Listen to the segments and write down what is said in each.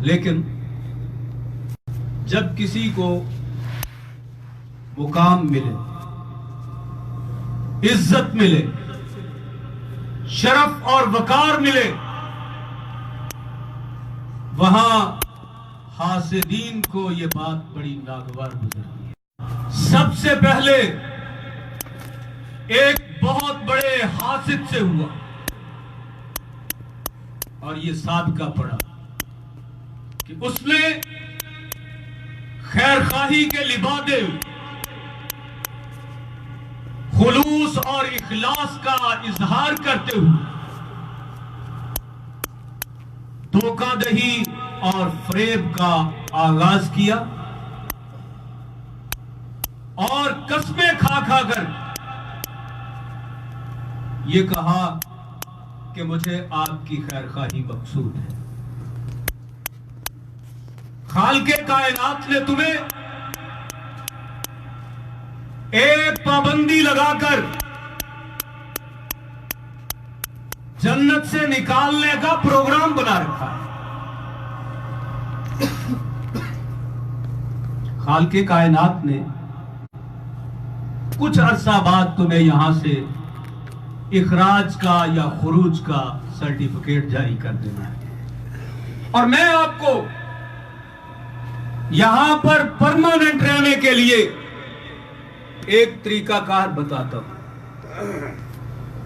لیکن جب کسی کو مقام ملے، عزت ملے، شرف اور وقار ملے، وہاں حاسدین کو یہ بات بڑی ناگوار گزرتی ہے۔ سب سے پہلے ایک بہت بڑے حاسد سے ہوا اور یہ سابقہ پڑا کہ اس نے خیر خواہی کے لبادے خلوص اور اخلاص کا اظہار کرتے ہوئے دھوکہ دہی اور فریب کا آغاز کیا اور قسمیں کھا کھا کر یہ کہا کہ مجھے آپ کی خیر خواہی مقصود ہے۔ خالق کائنات نے تمہیں ایک پابندی لگا کر جنت سے نکالنے کا پروگرام بنا رکھا ہے۔ خالق کائنات نے کچھ عرصہ بعد تمہیں یہاں سے اخراج کا یا خروج کا سرٹیفکیٹ جاری کر دینا ہے، اور میں آپ کو یہاں پر پرماننٹ رہنے کے لیے ایک طریقہ کار بتاتا ہوں۔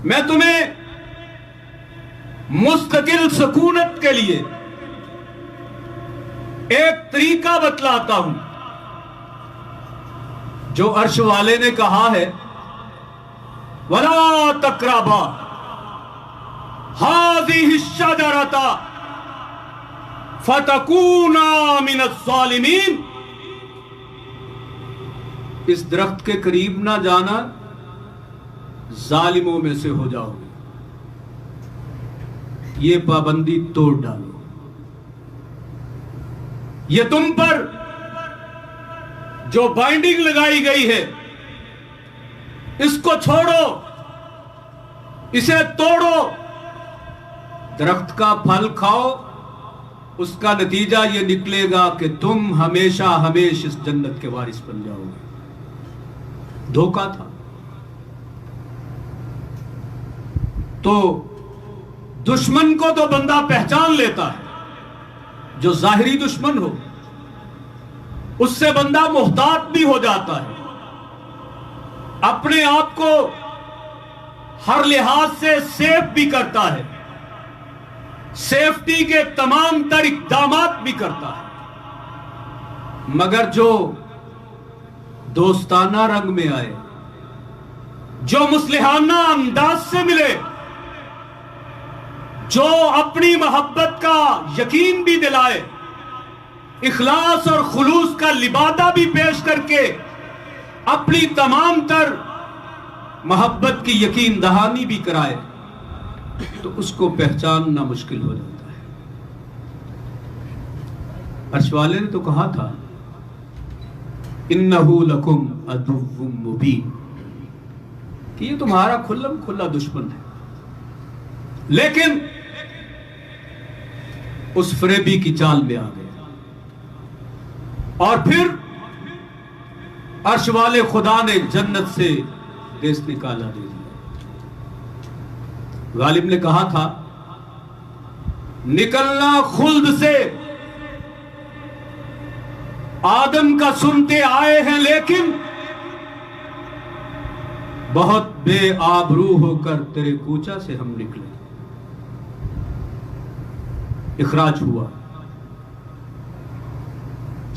میں تمہیں مستقل سکونت کے لیے ایک طریقہ بتلاتا ہوں جو عرش والے نے کہا ہے، وَلَا تَقْرَبَا هَذِهِ الشَّجَرَةَ فَتَكُونَا مِنَ الظَّالِمِينَ۔ اس درخت کے قریب نہ جانا، ظالموں میں سے ہو جاؤ گے۔ یہ پابندی توڑ ڈالو، یہ تم پر جو بائنڈنگ لگائی گئی ہے اس کو چھوڑو، اسے توڑو۔ درخت کا پھل کھاؤ، اس کا نتیجہ یہ نکلے گا کہ تم ہمیشہ ہمیش اس جنت کے وارث بن جاؤ گے۔ دھوکہ تھا۔ تو دشمن کو تو بندہ پہچان لیتا ہے، جو ظاہری دشمن ہو اس سے بندہ محتاط بھی ہو جاتا ہے، اپنے آپ کو ہر لحاظ سے سیف بھی کرتا ہے، سیفٹی کے تمام تر اقدامات بھی کرتا ہے۔ مگر جو دوستانہ رنگ میں آئے، جو مصلحانہ انداز سے ملے، جو اپنی محبت کا یقین بھی دلائے، اخلاص اور خلوص کا لبادہ بھی پیش کر کے اپنی تمام تر محبت کی یقین دہانی بھی کرائے، تو اس کو پہچاننا مشکل ہو جاتا ہے۔ عرش والے نے تو کہا تھا، اِنَّهُ لَكُمْ عَدُوٌّ مُبِينٌ، کہ یہ تمہارا کھلم کھلا دشمن ہے، لیکن اس فریبی کی چال میں آ گئے، اور پھر عرش والے خدا نے جنت سے دیس نکالا دے دیا۔ غالب نے کہا تھا، نکلنا خلد سے آدم کا سنتے آئے ہیں، لیکن بہت بے آبرو ہو کر تیرے کوچہ سے ہم نکلے۔ اخراج ہوا،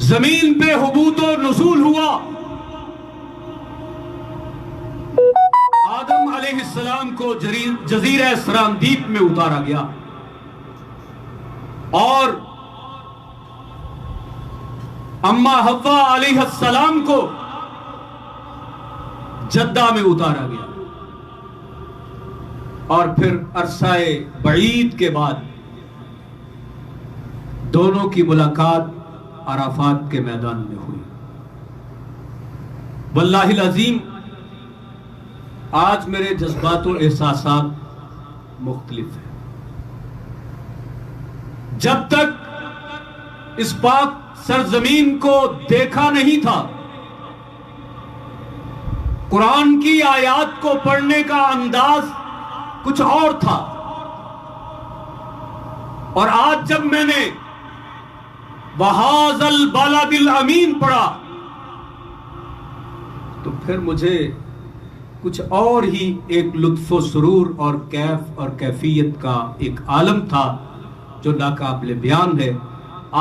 زمین پہ حبوط و نزول ہوا، آدم علیہ السلام کو جزیرہ سراندیپ میں اتارا گیا، اور اما حوا علیہ السلام کو جدہ میں اتارا گیا، اور پھر عرصہ بعید کے بعد دونوں کی ملاقات عرفات کے میدان میں ہوئی۔ واللہ العظیم آج میرے جذبات و احساسات مختلف ہیں۔ جب تک اس پاک سرزمین کو دیکھا نہیں تھا. قرآن کی آیات کو پڑھنے کا انداز کچھ اور تھا. اور آج جب میں نے وَهَٰذَا الْبَلَدِ الْأَمِينَ پڑھا تو پھر مجھے کچھ اور ہی ایک لطف و سرور اور کیف اور کیفیت کا ایک عالم تھا جو ناقابل بیان ہے.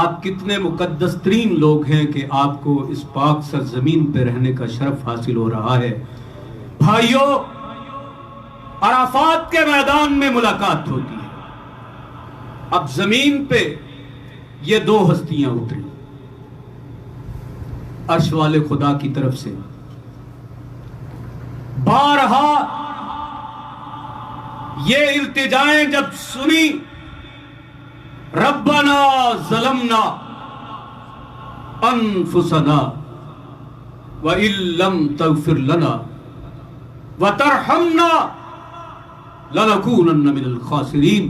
آپ کتنے مقدس ترین لوگ ہیں کہ آپ کو اس پاک سرزمین پہ رہنے کا شرف حاصل ہو رہا ہے. بھائیوں، عرفات کے میدان میں ملاقات ہوتی ہے. اب زمین پہ یہ دو ہستیاں اتری عرش والے خدا کی طرف سے. بارہا یہ التجائیں جب سنی، ربنا ظلمنا انفسنا وَإِن لَّمْ تَغْفِرْ لَنَا وَتَرْحَمْنَا لَنَكُونَنَّ مِنَ الْخَاسِرِينَ.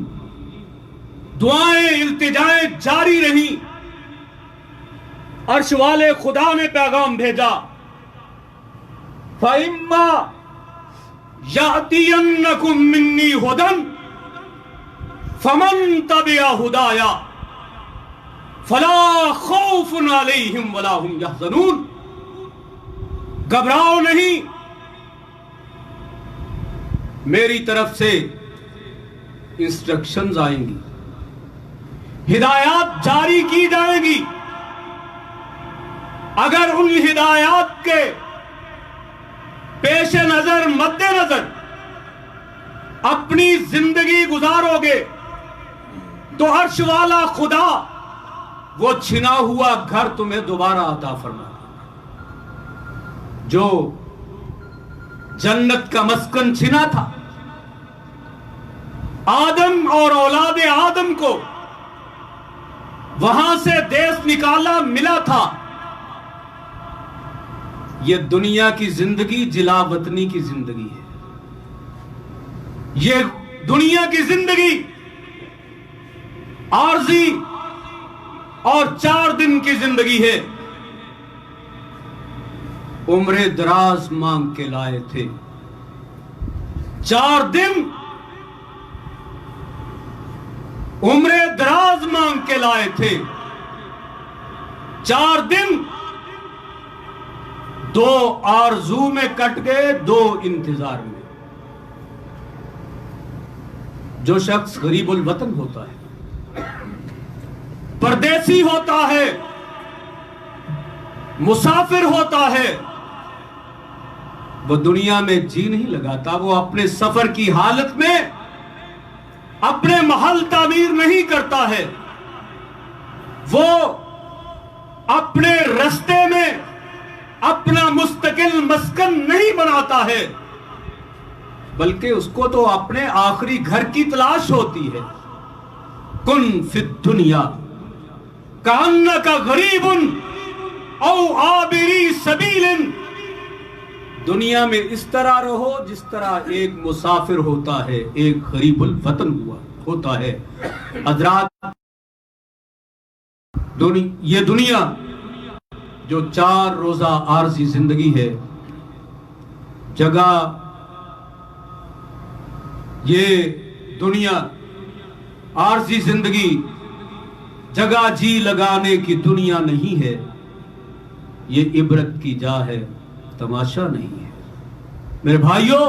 دعائیں التجائیں جاری رہی. عرش والے خدا نے پیغام بھیجا، فَإِمَّا يَأْتِيَنَّكُم مِّنِّي هُدًى فَمَن تَبِعَ هُدَايَ فَلَا خَوْفٌ عَلَيْهِمْ وَلَا هُمْ يَحْزَنُونَ. گھبراؤ نہیں، میری طرف سے انسٹرکشنز آئیں گی، ہدایات جاری کی جائیں گی. اگر ان ہدایات کے پیش نظر مد نظر اپنی زندگی گزارو گے تو عرش والا خدا وہ چھنا ہوا گھر تمہیں دوبارہ عطا فرما دے. جو جنت کا مسکن چھنا تھا، آدم اور اولاد آدم کو وہاں سے دیس نکالا ملا تھا. یہ دنیا کی زندگی جلا وطنی کی زندگی ہے. یہ دنیا کی زندگی عارضی اور 4 دن کی زندگی ہے. عمر دراز مانگ کے لائے تھے 4 دن، عمر دراز مانگ کے لائے تھے 4 دن. 2 آرزو میں کٹ گئے، 2 انتظار میں. جو شخص غریب الوطن ہوتا ہے، پردیسی ہوتا ہے، مسافر ہوتا ہے، وہ دنیا میں جی نہیں لگاتا. وہ اپنے سفر کی حالت میں اپنے محل تعمیر نہیں کرتا ہے. وہ اپنے رستے میں اپنا مستقل مسکن نہیں بناتا ہے، بلکہ اس کو تو اپنے آخری گھر کی تلاش ہوتی ہے. کن فی الدنیا کأنک غریب او عابری سبیل. دنیا میں اس طرح رہو جس طرح ایک مسافر ہوتا ہے، ایک غریب الوطن ہوتا ہے. حضرات، یہ دنیا جو 4 روزہ عارضی زندگی ہے، جگہ یہ دنیا عارضی زندگی جگہ جی لگانے کی دنیا نہیں ہے. یہ عبرت کی جا ہے، تماشا نہیں ہے. میرے بھائیوں،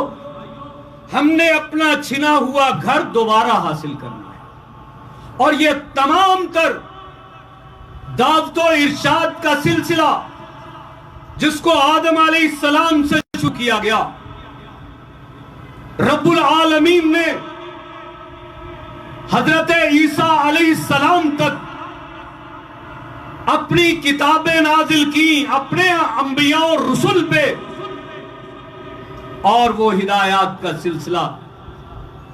ہم نے اپنا چھنا ہوا گھر دوبارہ حاصل کرنا ہے. اور یہ تمام تر دعوت و ارشاد کا سلسلہ جس کو آدم علیہ السلام سے شروع کیا گیا، رب العالمین نے حضرت عیسیٰ علیہ السلام تک اپنی کتابیں نازل کی اپنے انبیاء اور رسل پہ، اور وہ ہدایات کا سلسلہ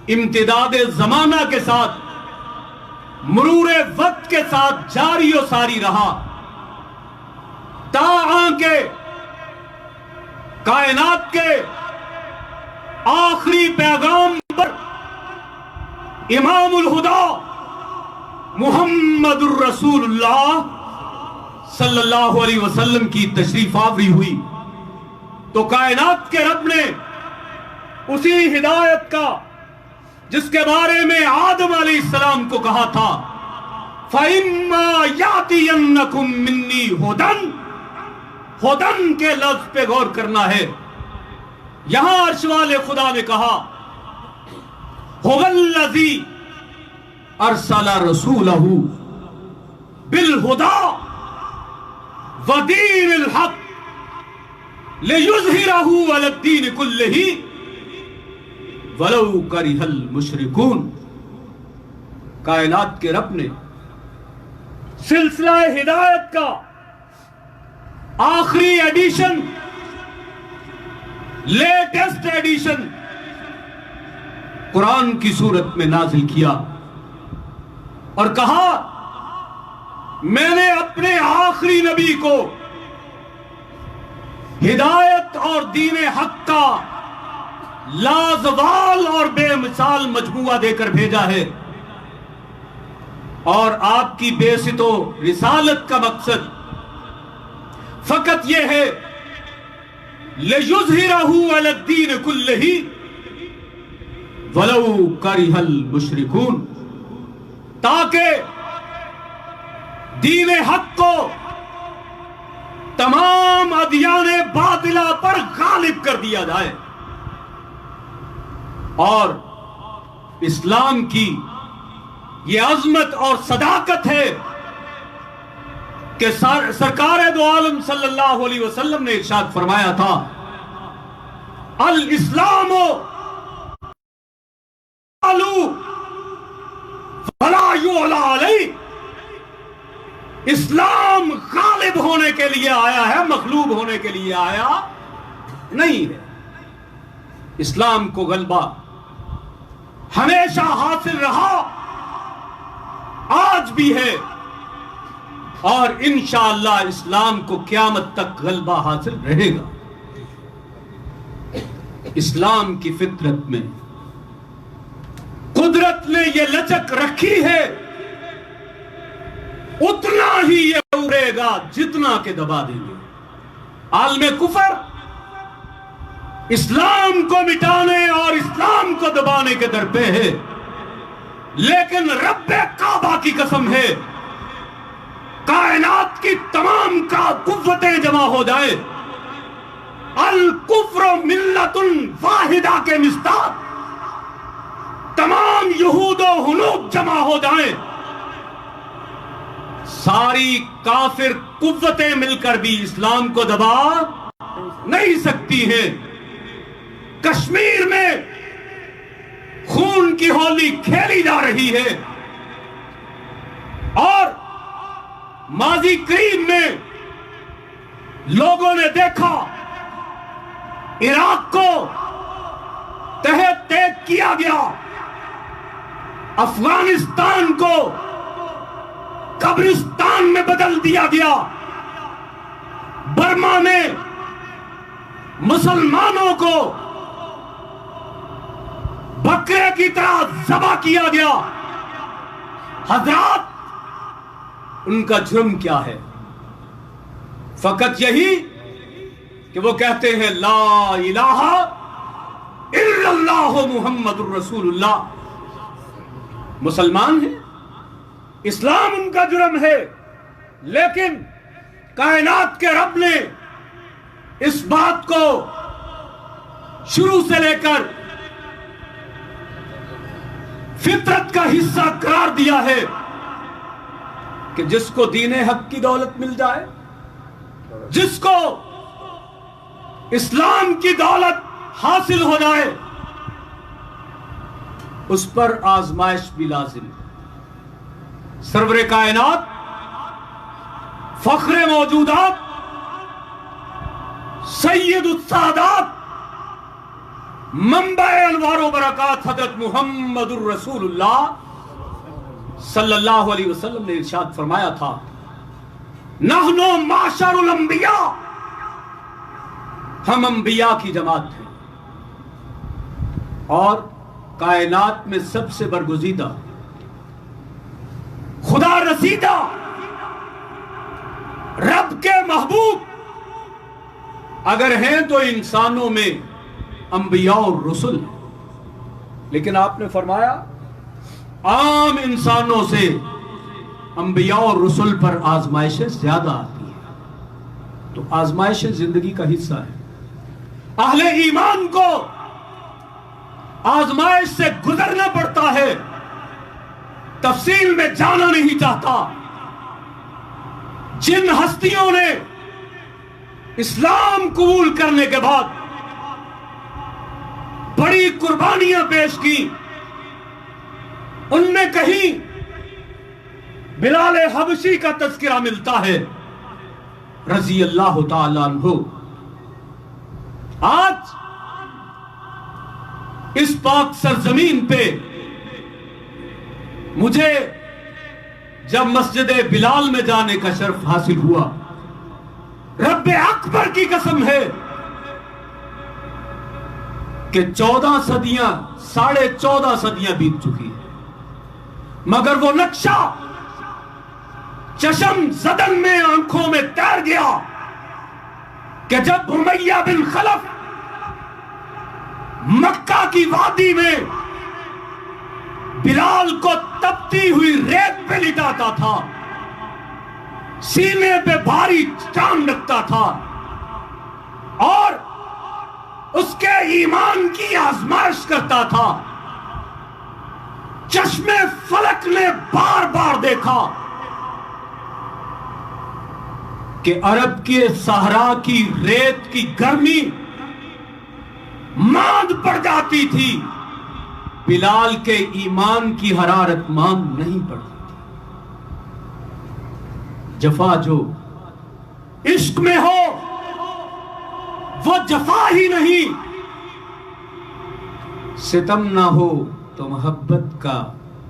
امتداد زمانہ کے ساتھ، مرور وقت کے ساتھ جاری و ساری رہا، تاہاں کے کائنات کے آخری پیغام پر امام الہدا محمد الرسول اللہ صلی اللہ علیہ وسلم کی تشریف آوری ہوئی تو کائنات کے رب نے اسی ہدایت کا جس کے بارے میں آدم علیہ السلام کو کہا تھا فَإِمَّا يَأْتِيَنَّكُم مِّنِّي هُدًى، ہدن کے لفظ پہ غور کرنا ہے. یہاں عرش والے خدا نے کہا هُوَ الَّذِي أَرْسَلَ رَسُولَهُ بِالْهُدَى وَدِينِ الْحَقِّ لِيُظْهِرَهُ عَلَى الدِّينِ كُلِّهِ وَلَوْ كَرِهَ الْمُشْرِكُونَ. کائنات کے رب نے سلسلہ ہدایت کا آخری ایڈیشن، لیٹسٹ ایڈیشن قرآن کی صورت میں نازل کیا اور کہا میں نے اپنے آخری نبی کو ہدایت اور دین حق کا لازوال اور بے مثال مجموعہ دے کر بھیجا ہے، اور آپ کی بعثت و رسالت کا مقصد فقط یہ ہے لِيُظْهِرَهُ عَلَى الدِّينِ كُلِّهِ وَلَوْ كَرِهَ الْمُشْرِكُونَ، تاکہ دین حق کو تمام ادیان باطلہ پر غالب کر دیا جائے. اور اسلام کی یہ عظمت اور صداقت ہے کہ سرکار دو عالم صلی اللہ علیہ وسلم نے ارشاد فرمایا تھا الاسلام فلا یعلی علیہ، اسلام غالب ہونے کے لیے آیا ہے، مغلوب ہونے کے لیے آیا نہیں ہے. اسلام کو غلبہ ہمیشہ حاصل رہا، آج بھی ہے، اور انشاءاللہ اسلام کو قیامت تک غلبہ حاصل رہے گا. اسلام کی فطرت میں قدرت نے یہ لچک رکھی ہے، اتنا ہی یہ اڑے گا جتنا کہ دبا دیں گے. عالم کفر اسلام کو مٹانے اور اسلام کو دبانے کے در پہ ہے، لیکن رب کعبہ کی قسم ہے کائنات کی تمام کا قوتیں جمع ہو جائے، الکفر ملت واحدہ کے مصداق تمام یہود و ہنود جمع ہو جائیں، ساری کافر قوتیں مل کر بھی اسلام کو دبا نہیں سکتی ہیں. کشمیر میں خون کی ہولی کھیلی جا رہی ہے، اور ماضی قریب میں لوگوں نے دیکھا عراق کو تحت تیگ کیا گیا، افغانستان کو قبرستان میں بدل دیا گیا، برما میں مسلمانوں کو بکرے کی طرح ذبح کیا گیا. حضرات ان کا جرم کیا ہے؟ فقط یہی کہ وہ کہتے ہیں لا الہ الا اللہ محمد الرسول اللہ. مسلمان ہیں، اسلام ان کا جرم ہے، لیکن کائنات کے رب نے اس بات کو شروع سے لے کر فطرت کا حصہ قرار دیا ہے کہ جس کو دین حق کی دولت مل جائے، جس کو اسلام کی دولت حاصل ہو جائے، اس پر آزمائش بھی لازم ہے. سرور کائنات، فخر موجودات، سید السادات، منبع انوار و برکات حضرت محمد الرسول اللہ صلی اللہ علیہ وسلم نے ارشاد فرمایا تھا نحن معشر الانبیاء، ہم انبیاء کی جماعت ہیں، اور کائنات میں سب سے برگزیدہ खुदा रसीदा, रब के महबूब अगर हैं तो इंसानों में अंबिया और रसूल। लेकिन आपने फरमाया आम इंसानों से अंबिया और रसूल पर आजमाइशें ज्यादा आती है। तो आजमाइशें जिंदगी का हिस्सा है। अहले ईमान को आजमाइश से गुजरना पड़ता है, तफसील में जाना नहीं चाहता। जिन हस्तियों ने इस्लाम कबूल करने के बाद बड़ी कुर्बानियां पेश की, उनमें कहीं बिलाल हबशी का तज़किरा मिलता है रज़ी अल्लाह ताला अन्हु। आज इस पाक सरजमीन पे मुझे जब मस्जिद बिलाल में जाने का शर्फ हासिल हुआ, रब्बे अकबर की कसम है कि 14 सदियां, 14.5 सदियां बीत चुकी है, मगर वो नक्शा चशम ज़दन में, आंखों में तैर गया कि जब उमैया बिन खलफ मक्का की वादी में बिलाल को तपती हुई रेत पे लिटाता था, सीने पे भारी चांद रखता था और उसके ईमान की आजमाइश करता था। चश्मे फलक ने बार बार देखा कि अरब के सहरा की रेत की गर्मी मांद पड़ जाती थी, बिलाल के ईमान की हरारत मांद नहीं पड़ती थी। जफा जो इश्क में हो वो जफा ही नहीं, सितम ना हो तो मोहब्बत का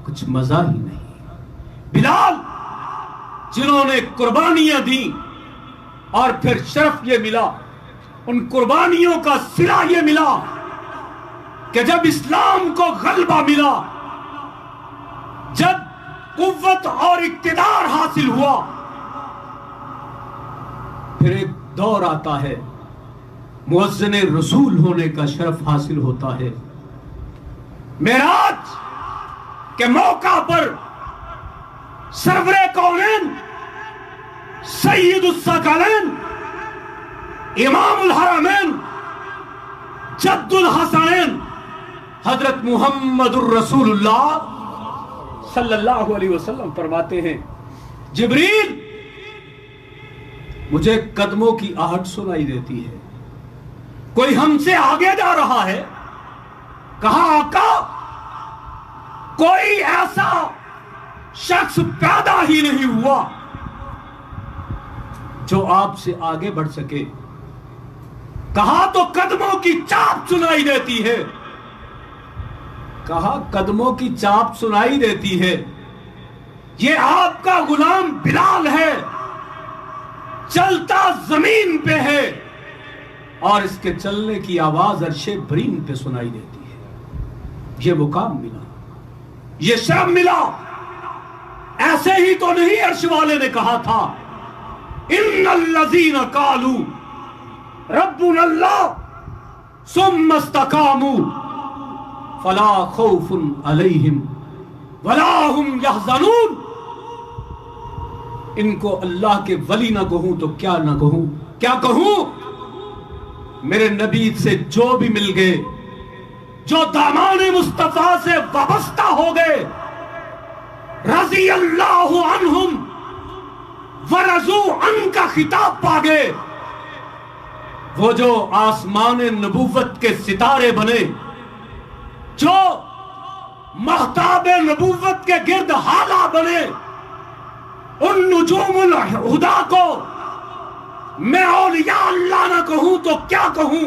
कुछ मजा ही नहीं। बिलाल जिन्होंने कुर्बानियां दी और फिर शर्फ ये मिला, उन कुर्बानियों का सिला ये मिला कि जब इस्लाम को गलबा मिला, जब कुव्वत और इक्तिदार हासिल हुआ, फिर एक दौर आता है, मुअज्जिन रसूल होने का शर्फ हासिल होता है। मेराज के मौका पर सरवरे कौनैन, सय्यदुस सकलैन, इमामुल हरमैन, जद्दुल हसनैन, हजरत मुहम्मदुर रसूलुल्लाह सल्लल्लाहु अलैहि वसल्लम फरमाते हैं, जिब्रील मुझे कदमों की आहट सुनाई देती है, कोई हमसे आगे जा रहा है। कहा आका, कोई ऐसा शख्स पैदा ही नहीं हुआ जो आपसे आगे बढ़ सके। कहा तो कदमों की चाप सुनाई देती है। कहा कदमों की चाप सुनाई देती है, ये आपका गुलाम बिलाल है, चलता जमीन पे है और इसके चलने की आवाज अर्शे बरीन पे सुनाई देती है। ये मुकाम मिला, ये शर्म मिला। ऐसे ही तो नहीं अर्श वाले ने कहा था, इन्नल्लज़ीना कालू रब्बुनल्लाह सुम्मा इस्तकामू फला खौफुन अलैहिम वला हुम यहज़नून। इनको अल्लाह के वली ना कहूं तो क्या ना कहूं, क्या कहूं। मेरे नबी से जो भी मिल गए, जो दामाने मुस्तफा से वाबस्ता हो गए, रज़ी अल्लाहु अन्हुम व रज़ू अन का खिताब पा गए। वो जो आसमान नबूवत के सितारे बने, जो महताब नबूवत के गिर्द हाला बने, उन नुजूमुल हुदा को मैं औलिया अल्लाह ना कहूं तो क्या कहूं।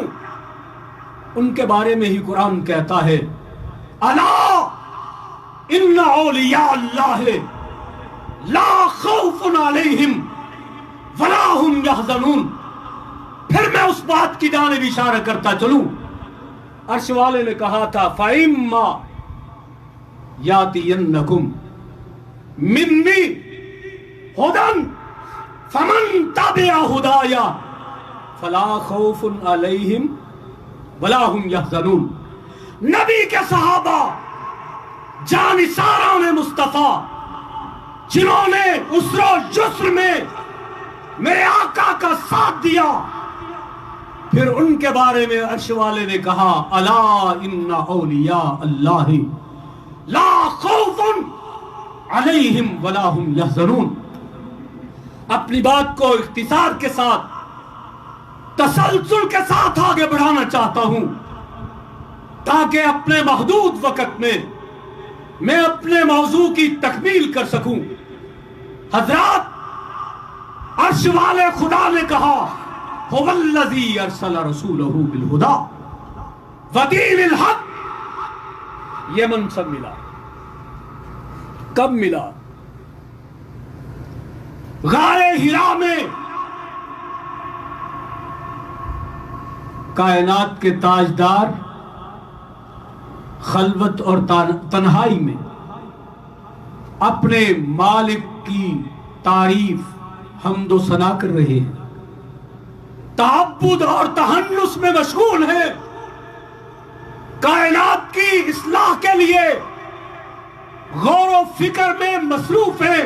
उनके बारे में ही कुरान कहता है, अला इन्ना औलिया अल्लाह ला खौफुन अलैहिम वला हुम यहज़नून। फिर मैं उस बात की जानिब इशारा करता चलूं, अर्श वाले ने कहा था, फ़इम्मा यातियन्नकुम मिन्नी हुदन फमन तबिअ हुदाया फला खौफुन अलैहिम वला हुम यहज़नून। नबी के सहाबा जानिसारान मुस्तफा जिन्होंने उसरो जुस्र में मेरे आका का साथ दिया, फिर उनके बारे में अर्श वाले ने कहा अला इन्ना औलिया अल्लाहि ला खौफुन अलैहिम वला हुम यहज़नून। अपनी बात को इख्तिसार के साथ तसलसल के साथ आगे बढ़ाना चाहता हूं ताकि अपने महदूद वक्त में मैं अपने मौजू की तकमील कर सकूं। हजरात, अर्श वाले खुदा ने कहा हुवल्लज़ी अरसला रसूलहू बिलहुदा व दीनिल हक। ये मनसब मिला, कब मिला? गारे हिरा में कायनात के ताजदार खलवत और तन्हाई में अपने मालिक की तारीफ हम्दो सना कर रहे हैं, तअब्बुद और तहन्नुस में मशगूल है, कायनात की इस्लाह के लिए गौर व फिक्र में मसरूफ है।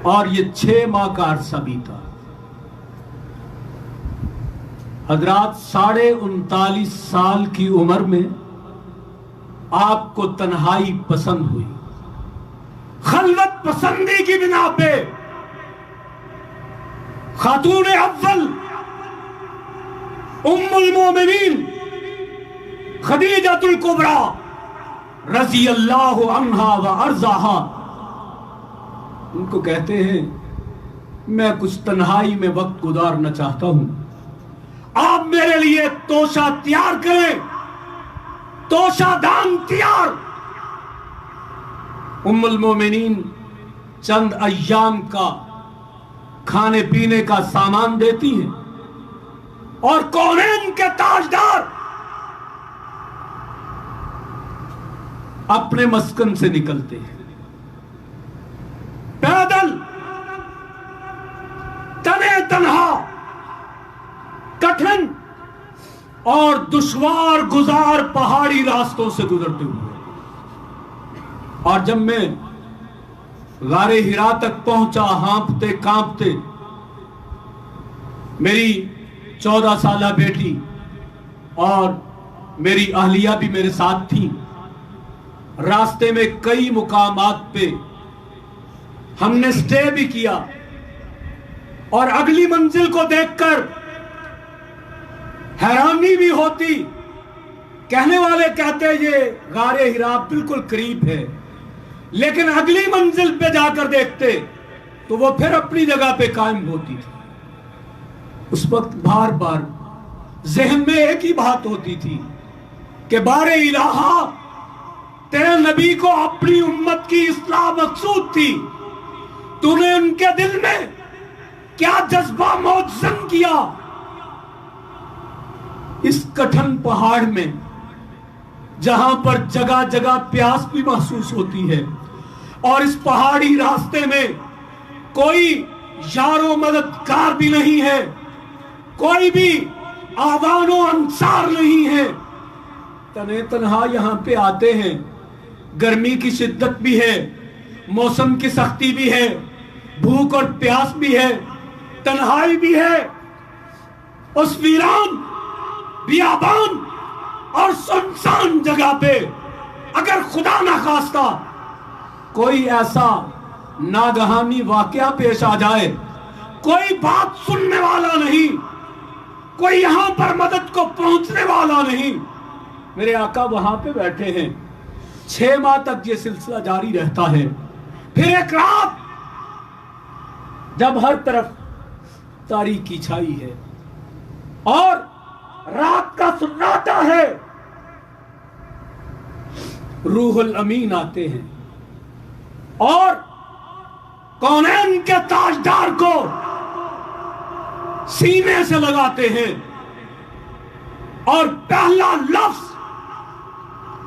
और ये 6 माह का अरसा बीता। हजरात, 39.5 साल की उम्र में आपको तन्हाई पसंद हुई, खलवत पसंदी की बिना पे खातून अव्वल उम्मुल मोमिनीन खदीजतुल कुबरा रज़ी अल्लाहु अन्हा व अर्ज़ाहा, उनको कहते हैं मैं कुछ तन्हाई में वक्त गुजारना चाहता हूं, आप मेरे लिए तोशा तैयार करें, तोशा दान तैयार। उम्मुल मोमिनीन चंद अय्याम का खाने पीने का सामान देती हैं और कौनैन के ताजदार अपने मस्कन से निकलते हैं पैदल, तने तन्हा, कठिन और दुश्वार गुजार पहाड़ी रास्तों से गुजरते हुए। और जब मैं गारे हिरा तक पहुंचा हाँफते कांपते, मेरी 14 साला बेटी और मेरी अहलिया भी मेरे साथ थी। रास्ते में कई मुकामात पे हमने स्टे भी किया और अगली मंजिल को देखकर हैरानी भी होती। कहने वाले कहते ये गारे हिरा बिल्कुल करीब है, लेकिन अगली मंजिल पे जाकर देखते तो वो फिर अपनी जगह पे कायम होती थी। उस वक्त बार बार जहन में एक ही बात होती थी कि बारे इलाहा, तेरे नबी को अपनी उम्मत की इस्लाह मकसूद थी, तूने उनके दिल में क्या जज्बा मौजूद किया। इस कठिन पहाड़ में जहां पर जगह जगह प्यास भी महसूस होती है और इस पहाड़ी रास्ते में कोई यारो मददगार भी नहीं है, कोई भी आवानो अंसार नहीं है, तने तन्हा यहां पे आते हैं। गर्मी की शिद्दत भी है, मौसम की सख्ती भी है, भूख और प्यास भी है, तन्हाई भी है। उस वीरान बियाबान और सुनसान जगह पे अगर खुदा ना खास्ता कोई ऐसा नागहानी वाकया पेश आ जाए, कोई बात सुनने वाला नहीं, कोई यहां पर मदद को पहुंचने वाला नहीं। मेरे आका वहां पे बैठे हैं, 6 माह तक ये सिलसिला जारी रहता है। फिर एक रात जब हर तरफ तारीकी छाई है और रात का सन्नाटा है, रूहुल अमीन आते हैं और कौनैन के ताजदार को सीने से लगाते हैं और पहला लफ्ज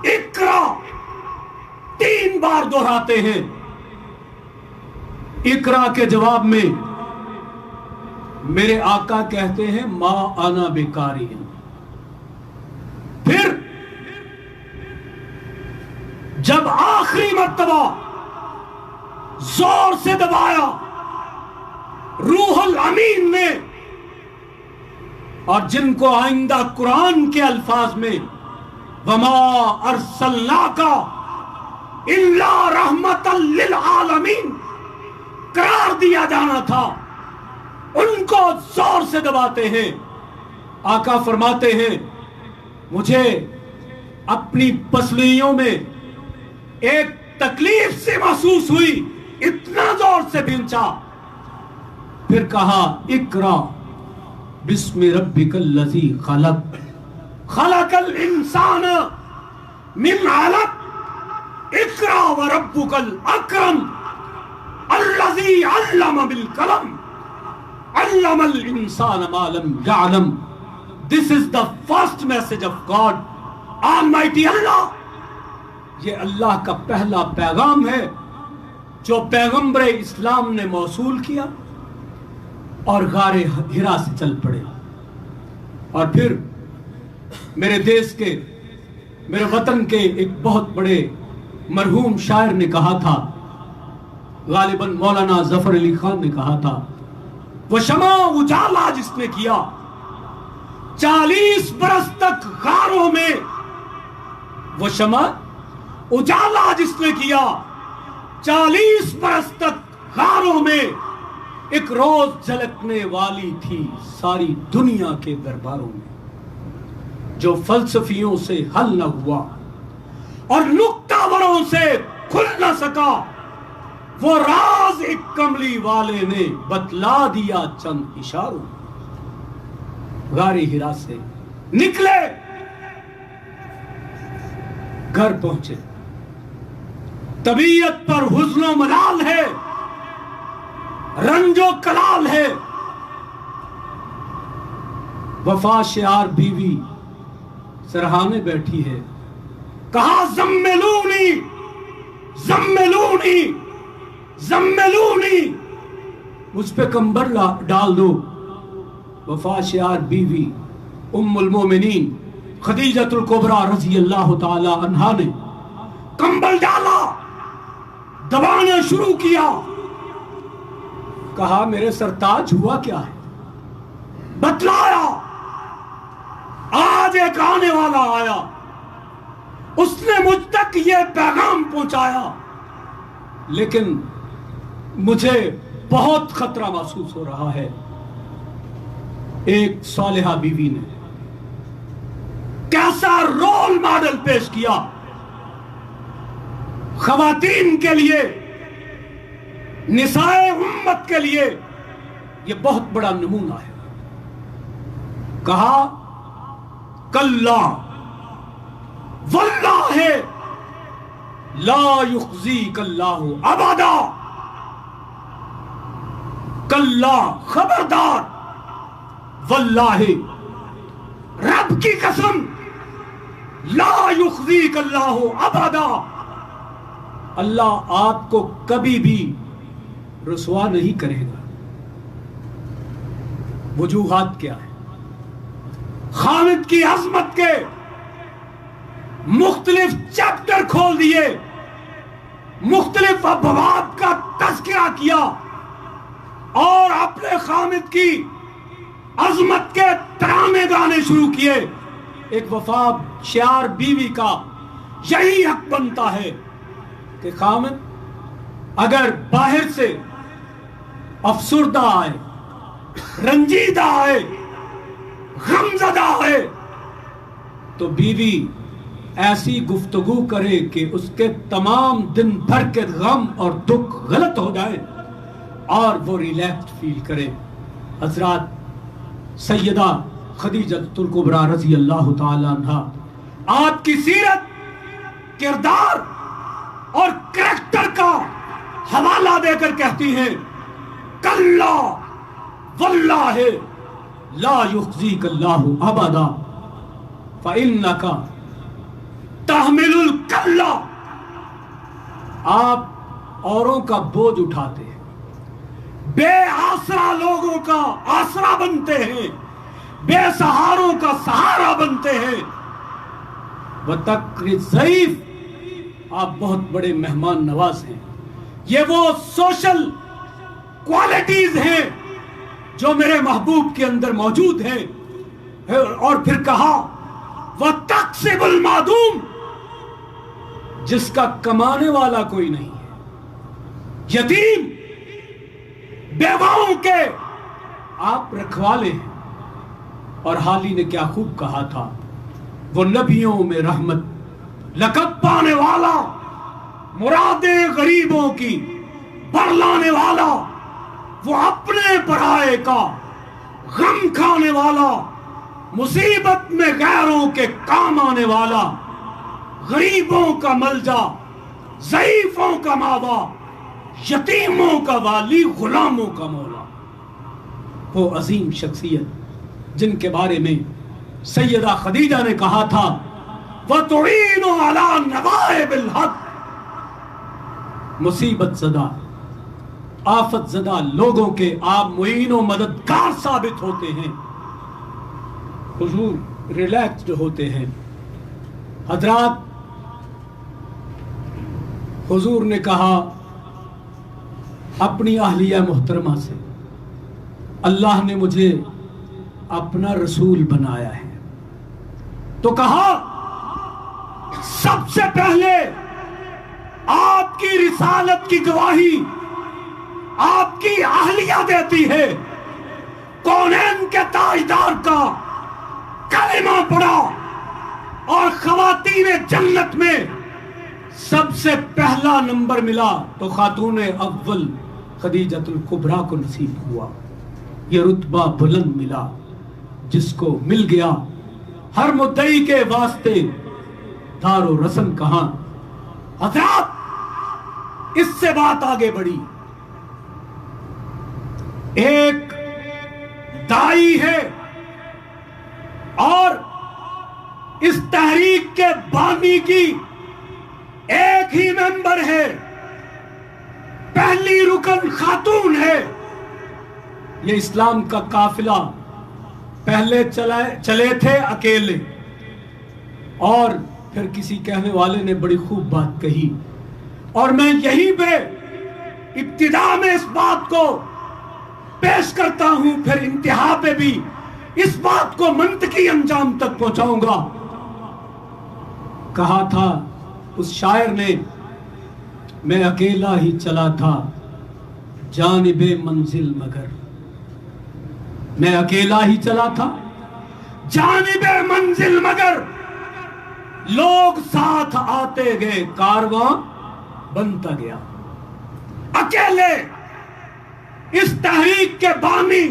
इकरा 3 बार दोहराते हैं। इकरा के जवाब में मेरे आका कहते हैं मा आना बेकारी। फिर जब आखिरी मर्तबा जोर से दबाया रूहुल अमीन ने, और जिनको आइंदा कुरान के अल्फाज में वमा अरसलनाका इल्ला रहमतल लिल आलमीन करार दिया जाना था, उनको जोर से दबाते हैं। आका फरमाते हैं मुझे अपनी पसलियों में एक तकलीफ से महसूस हुई, इतना जोर से बिंचा। फिर कहा इकरा बिस्मि रब्बिकल लज़ी खलक खलकल इंसान मिन अलक इकरा व रब्बुकल अकरम अल्लज़ी अल्लम बिल कलम अल्लमल इंसान मा लम यअलम। This is the first message of God almighty Allah. ये अल्लाह का पहला पैगाम है जो पैगंबर इस्लाम ने मौसूल किया और गारे हिरा से चल पड़े। और फिर मेरे देश के, मेरे वतन के एक बहुत बड़े मरहूम शायर ने कहा था, गालिबन मौलाना जफर अली खान ने कहा था, वो शमा उजाला जिसने किया 40 बरस तक गारों में, वो शमा उजाला जिसने किया 40 बरस तक गारों में, एक रोज झलकने वाली थी सारी दुनिया के दरबारों में। जो फलसफियों से हल न हुआ और नुक्तावरों से खुल न सका, वो राज एक कमली वाले ने बतला दिया चंद इशारों। गारे हिरा से निकले, घर पहुंचे, तबीयत पर हुस्नो मलाल है, रंजो कलाल है। वफा शियार बीवी सरहाने बैठी है, कहा जम्मिलूनी जम्मिलूनी जम्मिलूनी, मुझ पे कंबल डाल दो। वफा शियार बीवी उम्मुल मोमिनीन खदीजतुल कुबरा रज़ी अल्लाह ताला अन्हा ने कंबल डाला, दबाना शुरू किया, कहा मेरे सरताज हुआ क्या है, बतलाया। आज एक आने वाला आया, उसने मुझ तक ये पैगाम पहुंचाया, लेकिन मुझे बहुत खतरा महसूस हो रहा है। एक सालिहा बीवी ने कैसा रोल मॉडल पेश किया खवातीन के लिए, निसाए उम्मत के लिए। यह बहुत बड़ा नमूना है। कहा कल्ला वल्लाहि ला युख्ज़ीकल्लाहु अबदा, कल्ला खबरदार, वल्लाहि रब की कसम, ला युख्ज़ीकल्लाहु अबदा, अल्लाह आपको कभी भी रुसवा नहीं करेगा। वजूहात क्या है? खालिद की अजमत के मुख्तलिफ चैप्टर खोल दिए, मुख्तलिफ अबवाब का तज़किरा किया और अपने खालिद की अजमत के तराने गाने शुरू किए। एक वफा शियार बीवी का यही हक बनता है कि खालिद अगर बाहर से अफसुर्दा आए, रंजीदा आए, गमज़दा आए, तो बीवी ऐसी गुफ्तगू करे कि उसके तमाम दिन भर के गम और दुख गलत हो जाए और वो रिलैक्स फील करे। हजरत सैयदा खदीजतुल कुबरा रज़ी अल्लाह ताला अन्हा आपकी सीरत, किरदार और करैक्टर का हवाला देकर कहती हैं, कल्ला वल्लाहि ला युख्ज़ीकल्लाहु अबदा फ़इन्नका तहमिलुल कल्ला آپ اوروں کا بوجھ اٹھاتے ہیں، بے آسرا لوگوں کا آسرا بنتے ہیں، بے سہاروں کا سہارا بنتے ہیں۔ وَتَقْرِ الضَّيْفَ، آپ بہت بڑے مہمان نواز ہیں۔ یہ وہ سوشل کوالٹیز ہیں جو میرے محبوب کے اندر موجود ہیں۔ اور پھر کہا وَتَقْسِبُ الْمَعْدُومَ، جس کا کمانے والا کوئی نہیں ہے، یتیم بیواؤں کے آپ رکھوالے ہیں۔ اور حالی نے کیا خوب کہا تھا، وہ نبیوں میں رحمت لقب پانے والا، مرادیں غریبوں کی برلانے والا، وہ اپنے پرائے کا غم کھانے والا، مصیبت میں غیروں کے کام آنے والا، غریبوں کا ملجا، ضعیفوں کا ماوا، یتیموں کا والی، غلاموں کا مولا۔ وہ عظیم شخصیت جن کے بارے میں سیدہ خدیجہ نے کہا تھا وَتُعِينُ عَلَى نَوَائِبِ الْحَقِّ، مصیبت زدہ، آفت زدہ لوگوں کے آپ معین و مددگار ثابت ہوتے ہیں۔ حضور ریلیکسڈ ہوتے ہیں۔ حضرات، حضور نے کہا اپنی اہلیہ محترمہ سے، اللہ نے مجھے اپنا رسول بنایا ہے، تو کہا سب سے پہلے آپ کی رسالت کی گواہی آپ کی اہلیہ دیتی ہے۔ کونین کے تاجدار کا کلمہ پڑھا اور خواتین جنت میں سب سے پہلا نمبر ملا تو خاتون اول خدیجۃ الکبریٰ کو نصیب ہوا۔ یہ رتبہ بلند ملا جس کو مل گیا ہر مدعی کے واسطے دار و رسم کہاں۔ حضرات، اس سے بات آگے بڑھی۔ ایک دائی ہے اور اس تحریک کے بانی کی ایک ہی ممبر ہے، پہلی رکن خاتون ہے۔ یہ اسلام کا قافلہ پہلے چلے تھے اکیلے، اور پھر کسی کہنے والے نے بڑی خوب بات کہی، اور میں یہیں پہ ابتدا میں اس بات کو پیش کرتا ہوں، پھر انتہا پہ بھی اس بات کو منطقی انجام تک پہنچاؤں گا۔ کہا تھا اس شاعر نے، میں اکیلا ہی چلا تھا جانب منزل مگر، میں اکیلا ہی چلا تھا جانب منزل مگر، لوگ ساتھ آتے گئے کارواں بنتا گیا۔ اکیلے اس تحریک کے بانی،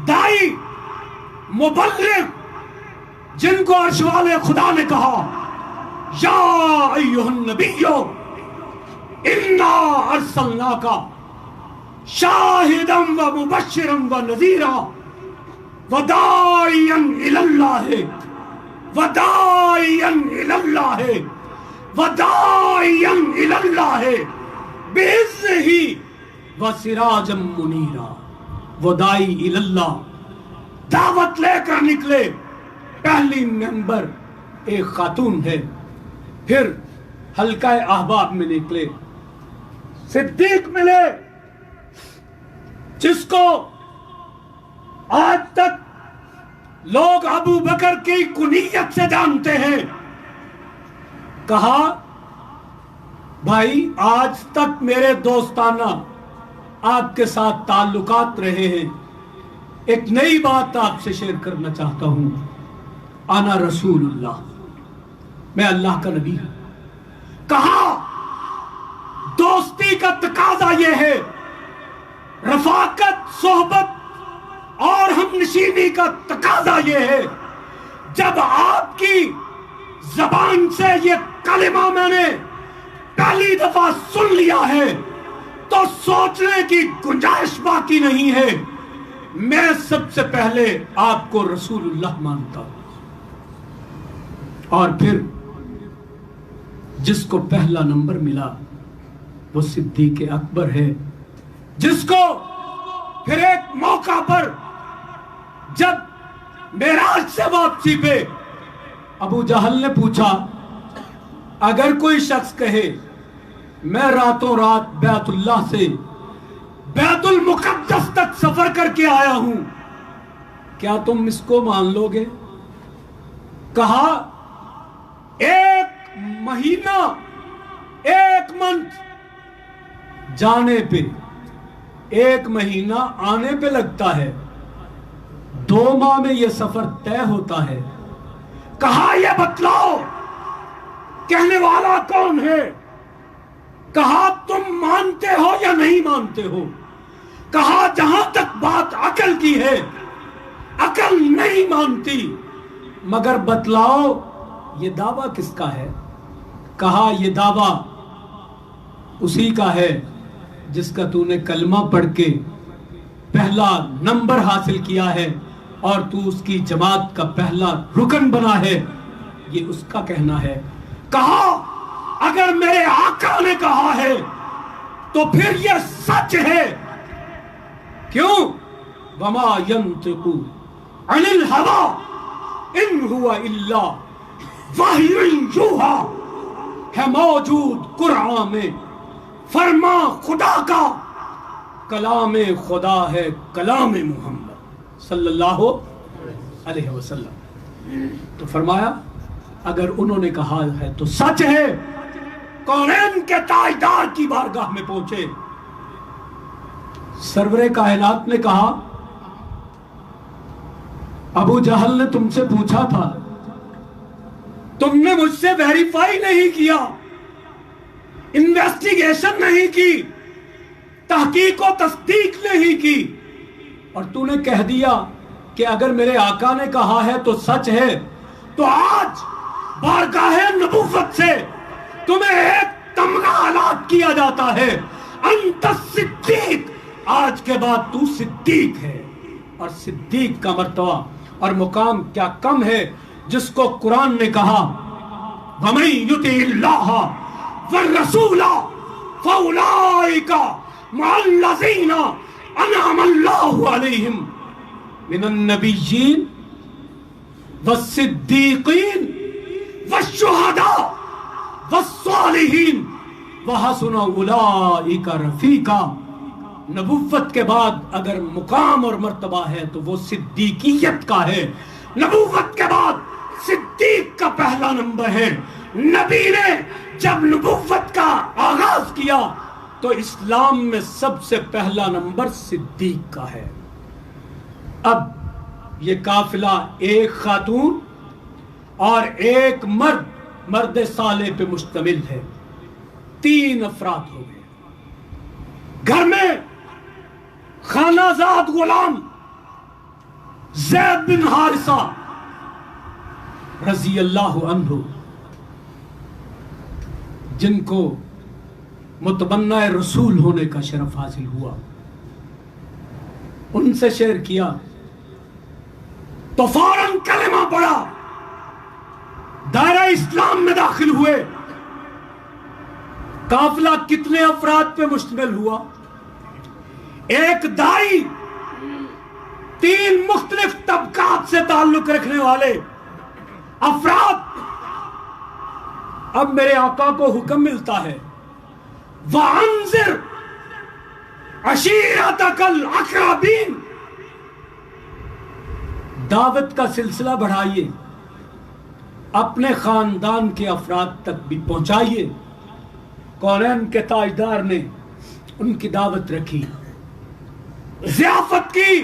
دائی، مبلغ، جن کو عرش والے خدا نے کہا یا ایھا النبی انا ارسلناک شاہدا و مبشرا و نذیرا وداعیا الی اللہ وداعیا الی اللہ وداعیا الی اللہ باذنہ وسراجا منیرا۔ وداعی الی اللہ، دعوت لے کر نکلے۔ پہلی ممبر ایک خاتون ہے، پھر حلقہ احباب میں نکلے، صدیق ملے جس کو آج تک لوگ ابو بکر کی کنیت سے جانتے ہیں۔ کہا بھائی آج تک میرے دوستانہ آپ کے ساتھ تعلقات رہے ہیں، ایک نئی بات آپ سے شیئر کرنا چاہتا ہوں، انا رسول اللہ، میں اللہ کا نبی ہوں۔ کہا دوستی کا تقاضا یہ ہے، رفاقت، صحبت اور ہم نشینی کا تقاضا یہ ہے، جب آپ کی زبان سے یہ کلمہ میں نے پہلی دفعہ سن لیا ہے تو سوچنے کی گنجائش باقی نہیں ہے، میں سب سے پہلے آپ کو رسول اللہ مانتا ہوں۔ اور پھر جس کو پہلا نمبر ملا وہ صدیق اکبر ہے، جس کو پھر ایک موقع پر جب معراج سے واپسی پہ ابو جہل نے پوچھا، اگر کوئی شخص کہے میں راتوں رات بیت اللہ سے بیت المقدس تک سفر کر کے آیا ہوں، کیا تم اس کو مان لو گے؟ کہا ایک مہینہ، ایک منتھ جانے پہ، ایک مہینہ آنے پہ لگتا ہے، 2 ماہ میں یہ سفر طے ہوتا ہے۔ کہا یہ بتلاؤ کہنے والا کون ہے؟ کہا تم مانتے ہو یا نہیں مانتے ہو؟ کہا جہاں تک بات عقل کی ہے، عقل نہیں مانتی، مگر بتلاؤ یہ دعویٰ کس کا ہے؟ کہا یہ دعویٰ اسی کا ہے جس کا تو نے کلمہ پڑھ کے پہلا نمبر حاصل کیا ہے اور تو اس کی جماعت کا پہلا رکن بنا ہے، یہ اس کا کہنا ہے۔ کہا اگر میرے آقا نے کہا ہے تو پھر یہ سچ ہے، کیوں؟ وما ينطق عن الهوى ان هو الا وحی یوحی، ہے موجود قرآن میں، فرما خدا کا، کلام خدا ہے کلام محمد صلی اللہ علیہ وسلم۔ تو فرمایا اگر انہوں نے کہا ہے تو سچ ہے۔ کونین کے تاجدار کی بارگاہ میں پہنچے، سرور کائنات نے کہا ابو جہل نے تم سے پوچھا تھا، تم نے مجھ سے ویریفائی نہیں کیا، انویسٹیگیشن نہیں کی، تحقیق و تصدیق نہیں کی، اور تو نے کہہ دیا کہ اگر میرے آقا نے کہا ہے تو سچ ہے، تو آج بارگاہ نبوت سے تمہیں ایک تمغہ اعلان کیا جاتا ہے، انت صدیق، آج کے بعد تو صدیق ہے۔ اور صدیق کا مرتبہ اور مقام کیا کم ہے جس کو قرآن نے کہا وَمَن يُطِعِ اللَّهَ وَالرَّسُولَ فَأُولَٰئِكَ مَعَ الَّذِينَ أَنْعَمَ اللَّهُ عَلَيْهِمْ مِنَ النَّبِيِّينَ وَالصِّدِّيقِينَ وَالشُّهَدَاءِ وَالصَّالِحِينَ وَحَسُنَ أُولَٰئِكَ رَفِیقًا۔ نبوت کے بعد اگر مقام اور مرتبہ ہے تو وہ صدیقیت کا ہے۔ نبوت کے بعد صدیق کا پہلا نمبر ہے۔ نبی نے جب نبوت کا آغاز کیا تو اسلام میں سب سے پہلا نمبر صدیق کا ہے۔ اب یہ قافلہ ایک خاتون اور ایک مرد صالح پہ مشتمل ہے، 3 افراد ہو گئے۔ گھر میں خانہ زاد غلام زید بن حارثہ رضی اللہ عنہ، جن کو متبنہ رسول ہونے کا شرف حاصل ہوا، ان سے شیئر کیا تو فوراً کلمہ پڑھا، دائرہ اسلام میں داخل ہوئے۔ قافلہ کتنے افراد پہ مشتمل ہوا؟ ایک دائی، 3 مختلف طبقات سے تعلق رکھنے والے افراد۔ اب میرے آقا کو حکم ملتا ہے وَأَنذِرْ عَشِيرَتَكَ الْأَقْرَبِينَ، دعوت کا سلسلہ بڑھائیے، اپنے خاندان کے افراد تک بھی پہنچائیے۔ کونین کے تاجدار نے ان کی دعوت رکھی، ضیافت کی،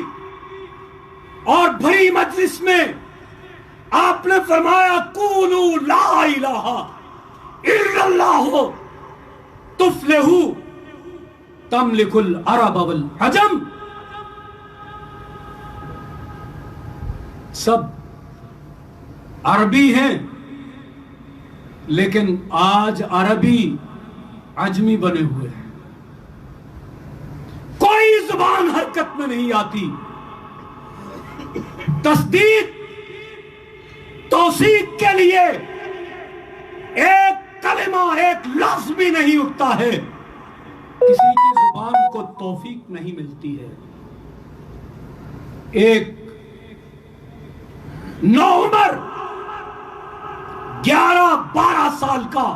اور بھری مجلس میں آپ نے فرمایا قولوا لا الہ الا اللہ تفلحوا تملک العرب والعجم۔ سب عربی ہیں، لیکن آج عربی عجمی بنے ہوئے ہیں، کوئی زبان حرکت میں نہیں آتی، تصدیق توثیق کے لیے ایک کلمہ ایک لفظ بھی نہیں اٹھتا ہے۔ किसी की जुबान को तौफीक नहीं मिलती है। एक नौउमर 11-12 साल का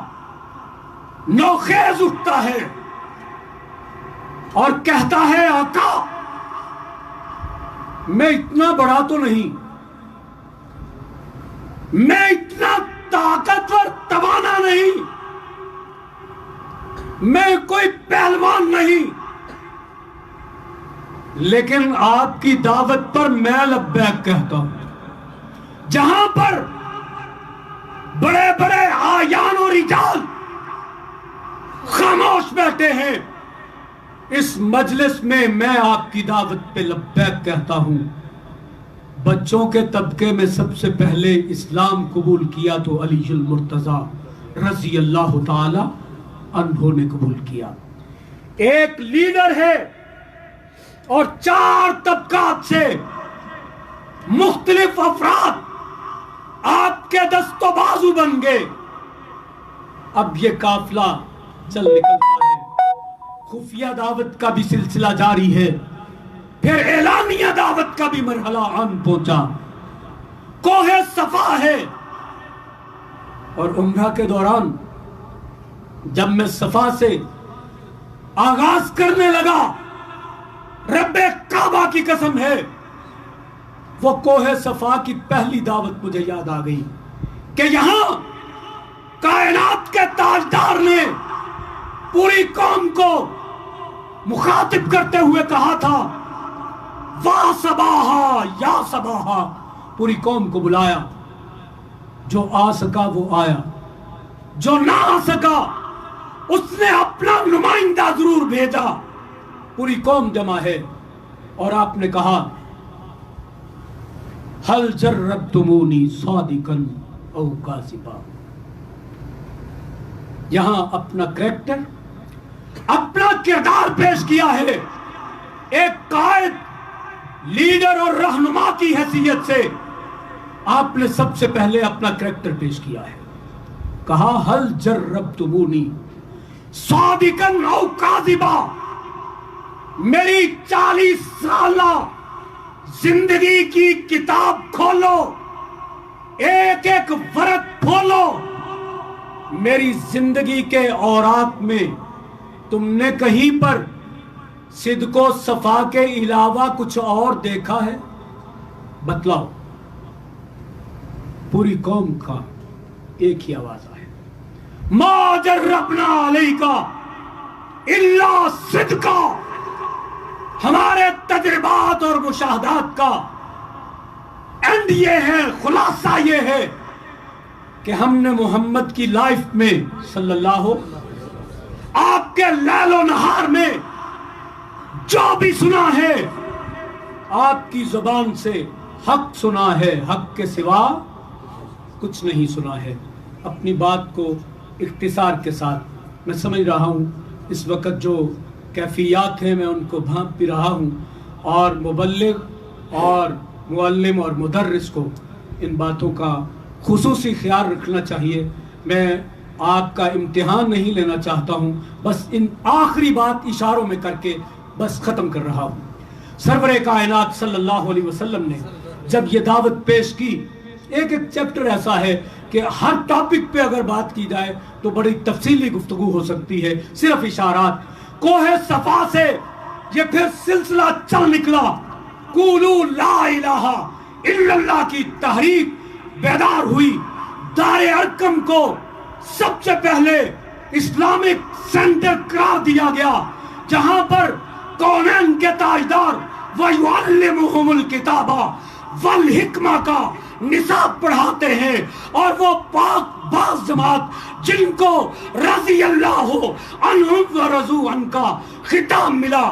नौखेज उठता है और कहता है, आका मैं इतना बड़ा तो नहीं, मैं इतना ताकतवर तवाना नहीं, मैं कोई पहलवान नहीं, लेकिन आपकी दावत पर मैं लब्बैक कहता हूं। जहां पर बड़े बड़े आयान और रिजाल खामोश बैठे हैं, इस मजलिस में मैं आपकी दावत पे लब्बैक कहता हूं। बच्चों के तबके में सबसे पहले इस्लाम कबूल किया तो अलीजुल मुर्तजा रज़ी अल्लाह ताला अन्हु ने कबूल किया। एक लीडर है और 4 तबकात से मुख्तलिफ अफराद आपके दस्तो बाजू बन गए। अब ये काफिला चल निकलता है, खुफिया दावत का भी सिलसिला जारी है, फिर एलानिया दावत का भी मरहला आन पहुंचा। कोहे सफा है और उम्रा के दौरान जब मैं सफा से आगाज करने लगा, रब्बे काबा की कसम है, वो कोहे सफा की पहली दावत मुझे याद आ गई कि यहां कायनात के ताजदार ने पूरी कौम को मुखातिब करते हुए कहा था, वाह सबाहा या सबाहा। पूरी कौम को बुलाया, जो आ सका वो आया, जो ना आ सका उसने अपना नुमाइंदा जरूर भेजा। पूरी कौम जमा है और आपने कहा, हल जर्रबतुमूनी सादिकन औ काज़िबा। यहां अपना कैरेक्टर, अपना किरदार पेश किया है। एक कायद, लीडर और रहनुमा की हैसियत से आपने सबसे पहले अपना कैरेक्टर पेश किया है। कहा, हल जर्रबतुमूनी सादिकन औ काज़िबा। मेरी 40 साला जिंदगी की किताब खोलो, एक एक वरक खोलो, मेरी जिंदगी के औरात में तुमने कहीं पर सिद्को सफा के अलावा कुछ और देखा है? बतलाओ। पूरी कौम का एक ही आवाज है, मा जर्रबना अलैका इल्ला सिद्का। हमारे तजुर्बात और मुशाहदात का एंड ये है, खुलासा ये है कि हमने मोहम्मद की लाइफ में सल्लल्लाहु, आपके लैलो नहार में जो भी सुना है, आपकी जुबान से हक सुना है, हक के सिवा कुछ नहीं सुना है। अपनी बात को इख्तिसार के साथ मैं समझ रहा हूँ इस वक्त जो कैफियत है मैं उनको भांप भी रहा हूँ, और मुबल्लिग और मुअल्लिम और मुदर्रिस को इन बातों का खुसूसी ख्याल रखना चाहिए। मैं आपका इम्तिहान नहीं लेना चाहता हूँ, बस इन आखिरी बात इशारों में करके बस ख़त्म कर रहा हूँ। सरवरे कायनात सल्लल्लाहु अलैहि वसल्लम ने जब ये दावत पेश की, एक एक चैप्टर ऐसा है कि हर टॉपिक पे अगर बात की जाए तो बड़ी तफसीली गुफ्तगू हो सकती है, सिर्फ इशारात। कोहे सफा से ये फिर सिलसिला चल निकला, कूलू ला इलाहा इल्लल्लाह की तहरीक बेदार हुई। दारे अरकम को सबसे पहले इस्लामिक सेंटर करार दिया गया, जहां पर कौनैन के ताजदार वयुअल्लिमुहुमुल किताबा वल हिकमा का निसाब पढ़ाते हैं, और वो पाक बाज जमात जिनको रज़ी अल्लाहु अन्हुम व रज़ू अन्का खिताब मिला,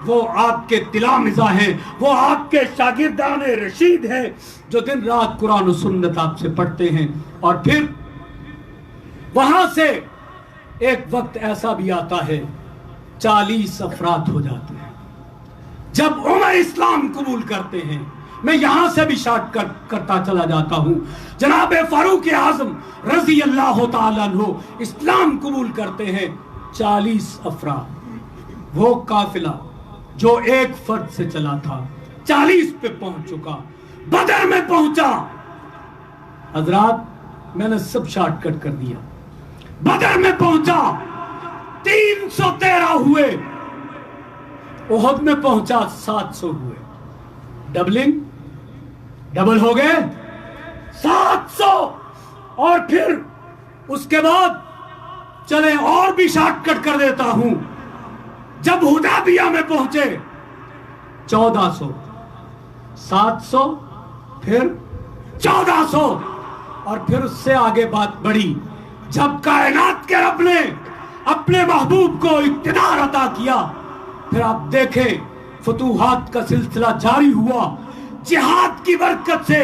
वो आपके तिलामिज़ा हैं, वो आपके शागिर्दान रशीद हैं, जो दिन रात कुरान और सुन्नत आपसे पढ़ते हैं। और फिर वहां से एक वक्त ऐसा भी आता है 40 अफराद हो जाते हैं जब उमर इस्लाम कबूल करते हैं। मैं यहां से भी शॉर्टकट करता चला जाता हूं। जनाब फारूक आजम रज़ी अल्लाह ताला अन्हु इस्लाम कबूल करते हैं 40 अफराद। وہ काफिला जो एक फर्द से चला था 40 पे पहुंच चुका, बदर में पहुंचा। हजरात मैंने सब शॉर्टकट कर दिया। बदर में पहुंचा 313 हुए, उहद में पहुंचा 700 हुए, डबल हो गए 700। और फिर उसके बाद चले और भी शॉर्टकट कर देता हूं। जब हुदैबिया में पहुंचे 1400, 700 फिर 1400 और फिर उससे आगे बात बढ़ी। जब कायनात के रब ने अपने महबूब को इक्तिदार अता किया, फिर आप देखें फतूहात का सिलसिला जारी हुआ। जिहाद की बरकत से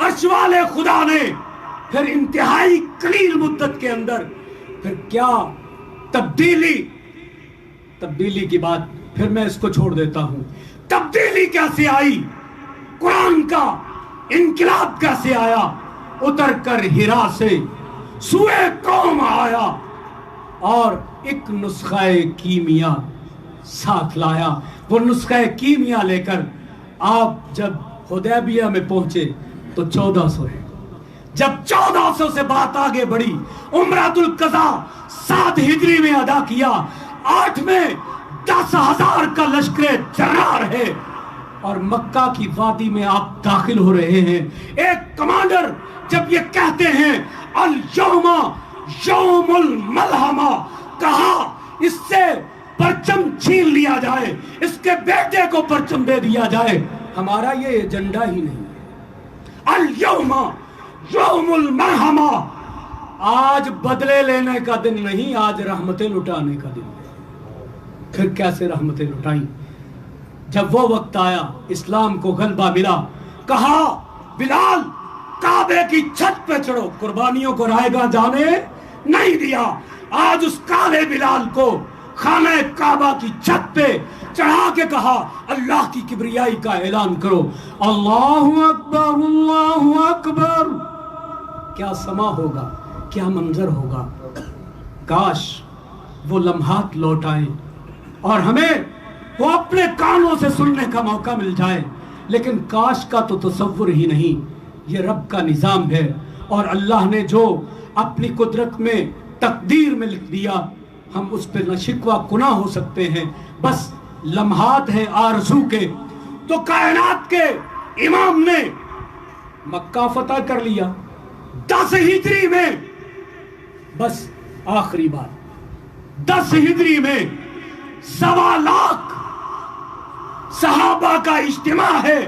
अर्श वाले खुदा ने फिर इंतहाई कलील मुद्दत के अंदर फिर क्या तब्दीली की बात फिर मैं इसको छोड़ देता हूं। तब्दीली कैसे आई, कुरान का इनकलाब कैसे आया, उतर कर हिरा से सुए कौम आया और एक नुस्खाए कीमिया साथ लाया। वो नुस्खाए कीमिया लेकर आप जब हुदैबिया में पहुंचे तो 1400 है। जब 1400 से बात आगे बढ़ी, उम्रतुल कज़ा 7 हिजरी में अदा किया, 8 में 10,000 का लश्कर जर्रार है और मक्का की वादी में आप दाखिल हो रहे हैं। एक कमांडर जब ये कहते हैं अल यौमा यौमुल मलहमा, कहा इससे परचम छीन लिया जाए, इसके बेटे को परचम दे दिया जाए। हमारा ये एजेंडा ही नहीं है। अल यौमा यौमुल मलहमा, आज बदले लेने का दिन नहीं, आज रहमतें लुटाने का दिन है। फिर कैसे रहमतें लुटाई? जब वो वक्त आया, इस्लाम को गलबा मिला, कहा बिलाल काबे की छत पे चढ़ो, कुर्बानियों को रायगा जाने नहीं दिया। आज उस काले बिलाल को खाने काबा की छत पे चढ़ा के कहा अल्लाह की किबरियाई का ऐलान करो, अल्लाहु अकबर अल्लाहु अकबर। क्या समा होगा, क्या मंजर होगा। काश वो लम्हात लौट आए और हमें वो अपने कानों से सुनने का मौका मिल जाए। लेकिन काश का तो तसव्वुर ही नहीं, ये रब का निज़ाम है और अल्लाह ने जो अपनी कुदरत में तकदीर में लिख दिया, हम उस पर न शिकवा कुना हो सकते हैं। बस लम्हात हैं आरज़ू के। तो कायनात के इमाम ने मक्का फतह कर लिया 10 हिजरी में। बस आखिरी बात, 10 हिजरी में 1.25 लाख सहाबा का इज्तिमा है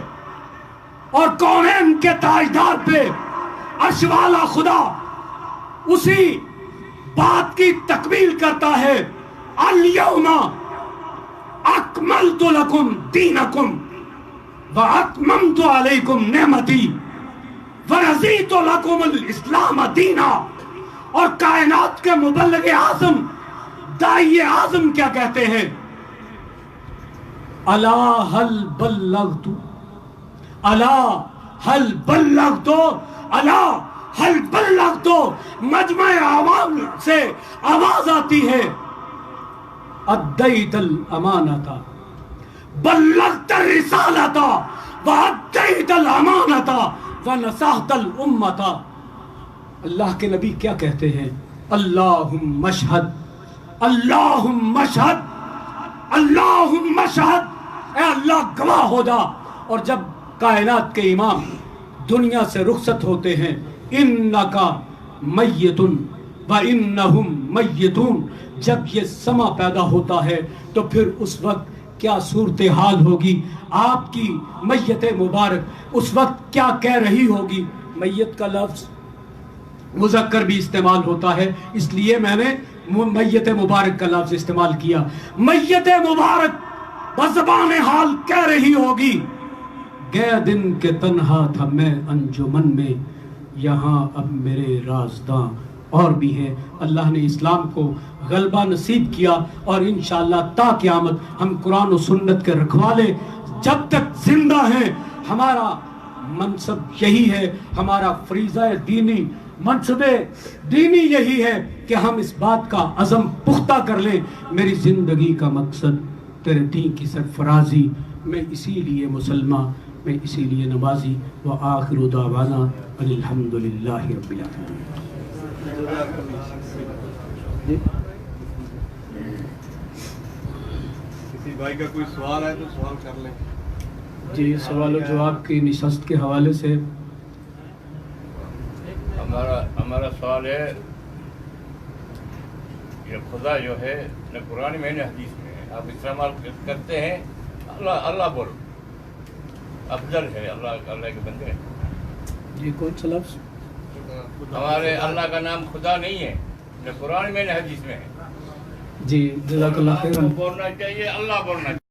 और कौनैन के ताजदार पे अर्श वाला खुदा उसी बात की तकमील करता है, अल यौमा अकमलतु लकुम दीनकुम व अतममतु अलैकुम नेमती व रज़ीतु लकुमुल इस्लाम दीना। और कायनात के मुबल्लिग आज़म दाई आज़म क्या कहते हैं, अला हल बल्लगतु, अला हल बल्लगतु, अला हल बल्लगतु। मजमा आवाम से आवाज आती है, अद्दैतल अमानता बल्लगत रिसालता व अद्दैतल अमानता व नसाहतल उम्मता। अल्लाह के नबी क्या कहते हैं, अल्लाहुम्मा शहद, अल्लाहुम्मा शहद, अल्लाहुम्मा शहद, ऐ अल्लाह गवाह हो जा। और जब कायनात के इमाम दुनिया से रुखसत होते हैं, इन्नका मय्यतुन व इन्नहुम मय्यतून, जब ये समा पैदा होता है तो फिर उस वक्त क्या सूरत हाल होगी, आपकी मैयत मुबारक उस वक्त क्या कह रही होगी। मैयत का लफ्ज़ मुज़क्कर भी इस्तेमाल होता है, इसलिए मैंने मैयत मुबारक का लफ्ज़ इस्तेमाल किया। मैयत मुबारक बज़बान हाल कह रही होगी, गए दिन के तन्हा था मैं अंजुमन में, यहाँ अब मेरे राज़दां और भी हैं। अल्लाह ने इस्लाम को गलबा नसीब किया और इंशाअल्लाह ता क़यामत हम कुरान और सुन्नत के रखवाले जब तक जिंदा हैं। हमारा मनसब यही है, हमारा फरीज़ा दीनी मनसबे दीनी यही है कि हम इस बात का अज़म पुख्ता कर लें, मेरी ज़िंदगी का मकसद تیرے دین کی سرفرازی، میں اسی لیے مسلمان، میں اسی لیے نمازی، وآخر دعوانا ان الحمدللہ رب العالمین۔ کسی بھائی کا کوئی سوال ہے تو سوال کر لیں۔ جی، سوال و جواب کی نشست کے حوالے سے ہمارا سوال ہے، یہ خدا جو ہے نہ قرآن میں نہ حدیث میں ہے، آپ استعمال کرتے ہیں اللہ بولو، افضل ہے، اللہ کے بندے ہیں۔ جی، کون سا لفظ؟ ہمارے اللہ کا نام خدا نہیں ہے، نہ قرآن میں نہ حدیث میں ہے۔ جی، جزاک اللہ خیرا۔ بولنا چاہیے، اللہ بولنا چاہیے۔